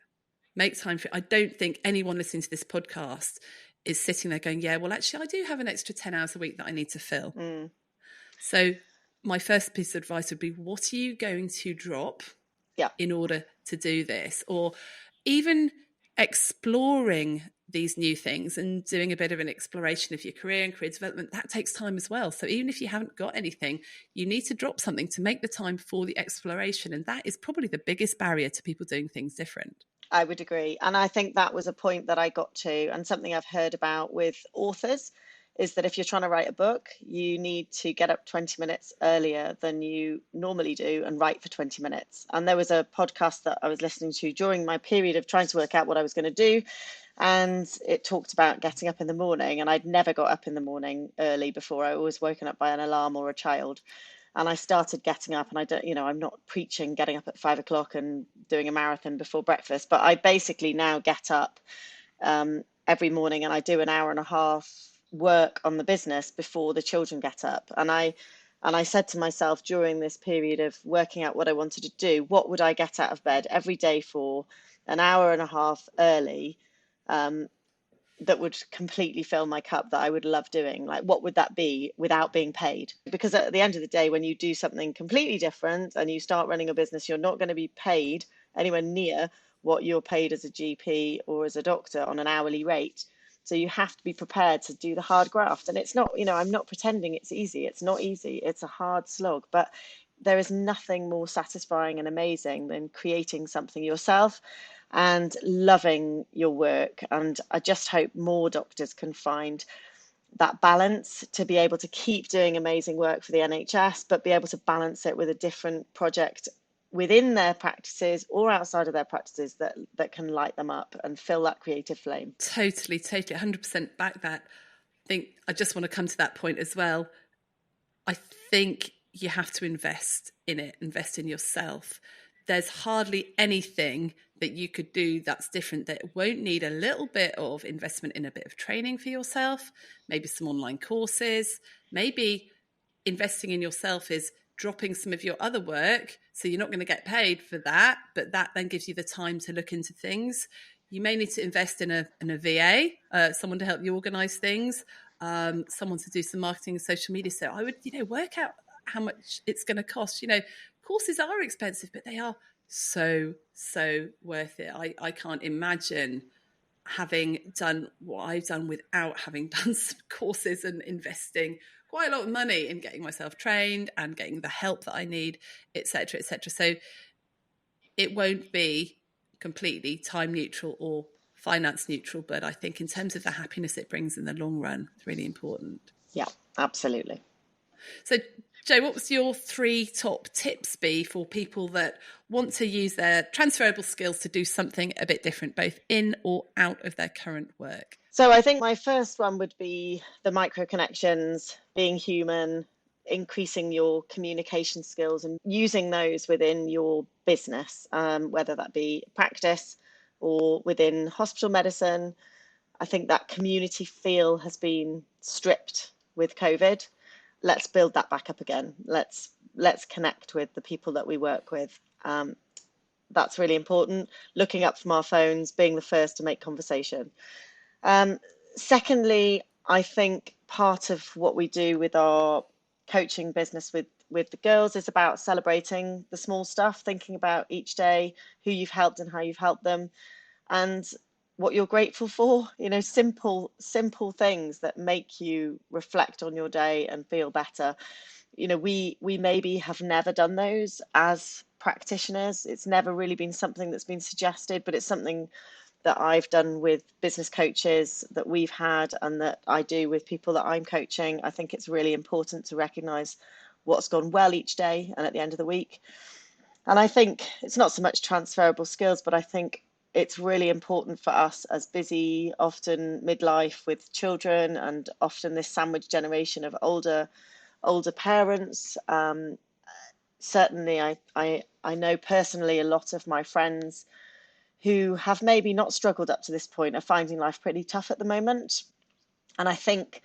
Make time for it. I don't think anyone listening to this podcast is sitting there going, yeah, well, actually, I do have an extra 10 hours a week that I need to fill. So my first piece of advice would be, what are you going to drop in order to do this? Or even exploring these new things and doing a bit of an exploration of your career and career development, that takes time as well. So even if you haven't got anything, you need to drop something to make the time for the exploration. And that is probably the biggest barrier to people doing things different. I would agree. And I think that was a point that I got to, and something I've heard about with authors is that if you're trying to write a book, you need to get up 20 minutes earlier than you normally do and write for 20 minutes. And there was a podcast that I was listening to during my period of trying to work out what I was going to do. And it talked about getting up in the morning. And I'd never got up in the morning early before. I was woken up by an alarm or a child. And I started getting up, and I don't, I'm not preaching getting up at 5 o'clock and doing a marathon before breakfast, but I basically now get up every morning and I do an hour and a half work on the business before the children get up. And I said to myself during this period of working out what I wanted to do, what would I get out of bed every day for an hour and a half early, that would completely fill my cup, that I would love doing? Like, what would that be without being paid? Because at the end of the day, when you do something completely different and you start running a business, you're not going to be paid anywhere near what you're paid as a GP or as a doctor on an hourly rate. So you have to be prepared to do the hard graft. And it's not, I'm not pretending it's easy. It's not easy. It's a hard slog, but there is nothing more satisfying and amazing than creating something yourself and loving your work. And I just hope more doctors can find that balance to be able to keep doing amazing work for the NHS, but be able to balance it with a different project within their practices or outside of their practices that can light them up and fill that creative flame. Totally 100% back that. I think I just want to come to that point as well. I think you have to invest in it, invest in yourself. There's hardly anything that you could do that's different that won't need a little bit of investment in a bit of training for yourself, maybe some online courses, maybe investing in yourself is dropping some of your other work, so you're not going to get paid for that, but that then gives you the time to look into things. You may need to invest in a VA, someone to help you organise things. someone to do some marketing and social media. So I would, work out how much it's going to cost. Courses are expensive, but they are so worth it. I can't imagine having done what I've done without having done some courses and investing quite a lot of money in getting myself trained and getting the help that I need, etc., etc. So it won't be completely time neutral or finance neutral, but I think in terms of the happiness it brings in the long run, it's really important. Yeah, absolutely. So, Jo, what was your 3 top tips be for people that want to use their transferable skills to do something a bit different, both in or out of their current work? So I think my first one would be the micro connections, being human, increasing your communication skills and using those within your business, whether that be practice or within hospital medicine. I think that community feel has been stripped with COVID. Let's build that back up again. Let's connect with the people that we work with. That's really important. Looking up from our phones, being the first to make conversation. Secondly, I think part of what we do with our coaching business with the girls is about celebrating the small stuff, thinking about each day, who you've helped and how you've helped them, and what you're grateful for. Simple things that make you reflect on your day and feel better. We maybe have never done those as practitioners. It's never really been something that's been suggested, but it's something that I've done with business coaches that we've had and that I do with people that I'm coaching. I think it's really important to recognize what's gone well each day and at the end of the week. And I think it's not so much transferable skills, but I think it's really important for us as busy, often midlife with children, and often this sandwich generation of older parents. Certainly, I know personally a lot of my friends who have maybe not struggled up to this point are finding life pretty tough at the moment. And I think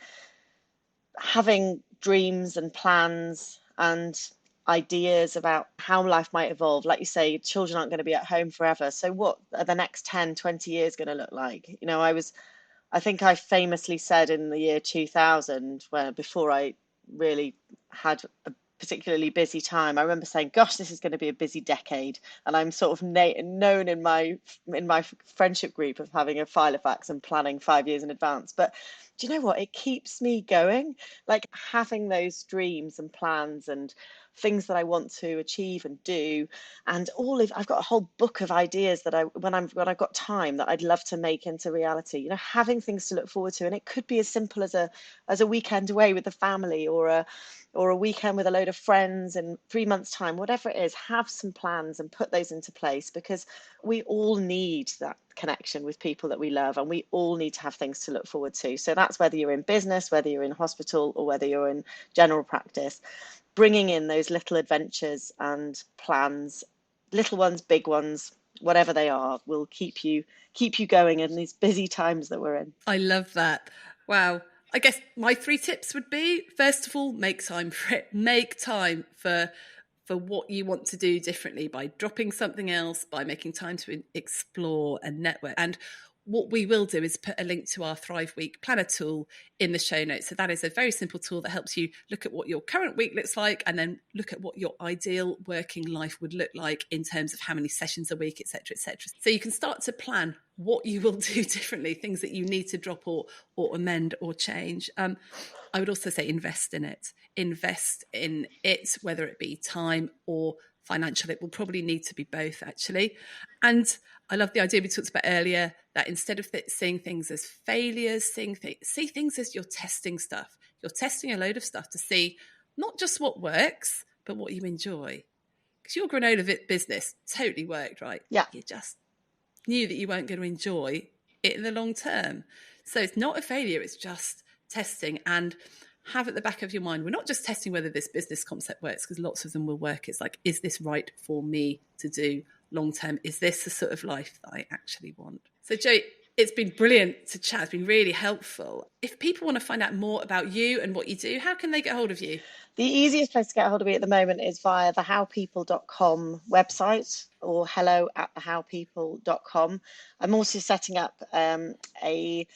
having dreams and plans and ideas about how life might evolve, like you say, children aren't going to be at home forever. So what are the next 10, 20 years going to look like? I think I famously said in the year 2000, where before I really had a particularly busy time, I remember saying, gosh, this is going to be a busy decade. And I'm sort of known in my friendship group of having a Filofax and planning 5 years in advance. But do you know what? It keeps me going. Like having those dreams and plans and things that I want to achieve and do, and I've got a whole book of ideas that when I've got time, that I'd love to make into reality. Having things to look forward to, and it could be as simple as a weekend away with the family, or a weekend with a load of friends in 3 months' time, whatever it is. Have some plans and put those into place, because we all need that connection with people that we love, and we all need to have things to look forward to. So that's whether you're in business, whether you're in hospital, or whether you're in general practice. Bringing in those little adventures and plans, little ones, big ones, whatever they are, will keep you going in these busy times that we're in. I love that. Wow. I guess my 3 tips would be, first of all, make time for it. Make time for what you want to do differently, by dropping something else, by making time to explore and network. And what we will do is put a link to our Thrive Week Planner tool in the show notes. So that is a very simple tool that helps you look at what your current week looks like, and then look at what your ideal working life would look like in terms of how many sessions a week, etc., etc. So you can start to plan what you will do differently, things that you need to drop or amend or change. I would also say invest in it. Invest in it, whether it be time or financial. It will probably need to be both, actually. And I love the idea we talked about earlier, that instead of seeing things as failures, see things as you're testing stuff. You're testing a load of stuff to see not just what works, but what you enjoy. Because your granola business totally worked, right? Yeah. You just knew that you weren't going to enjoy it in the long term. So it's not a failure, it's just testing. And have at the back of your mind, we're not just testing whether this business concept works, because lots of them will work. It's like, is this right for me to do long term? Is this the sort of life that I actually want? So Jo, it's been brilliant to chat. It's been really helpful. If people want to find out more about you and what you do, how can they get hold of you? The easiest place to get hold of me at the moment is via the howpeople.com website, or hello@thehowpeople.com. I'm also setting up a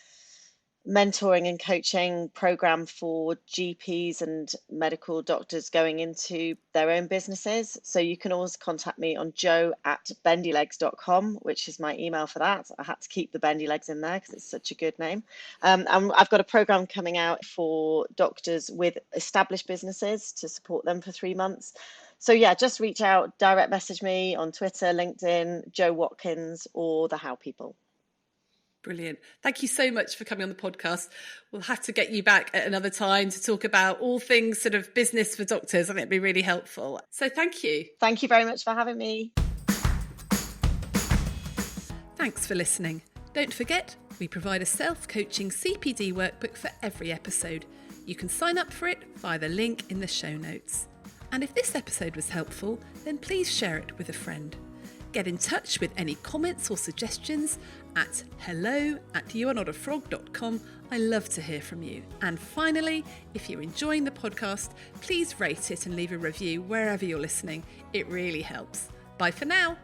mentoring and coaching program for GPs and medical doctors going into their own businesses. So you can always contact me on jo@bendylegs.com, which is my email for that. I had to keep the Bendy Legs in there because it's such a good name. And I've got a program coming out for doctors with established businesses to support them for 3 months. So yeah, just reach out, direct message me on Twitter, LinkedIn, Jo Watkins, or the How People. Brilliant. Thank you so much for coming on the podcast. We'll have to get you back at another time to talk about all things sort of business for doctors. I think it'd be really helpful. So thank you. Thank you very much for having me. Thanks for listening. Don't forget, we provide a self-coaching CPD workbook for every episode. You can sign up for it via the link in the show notes. And if this episode was helpful, then please share it with a friend. Get in touch with any comments or suggestions at hello@youarenotafrog.com. I love to hear from you. And finally, if you're enjoying the podcast, please rate it and leave a review wherever you're listening. It really helps. Bye for now.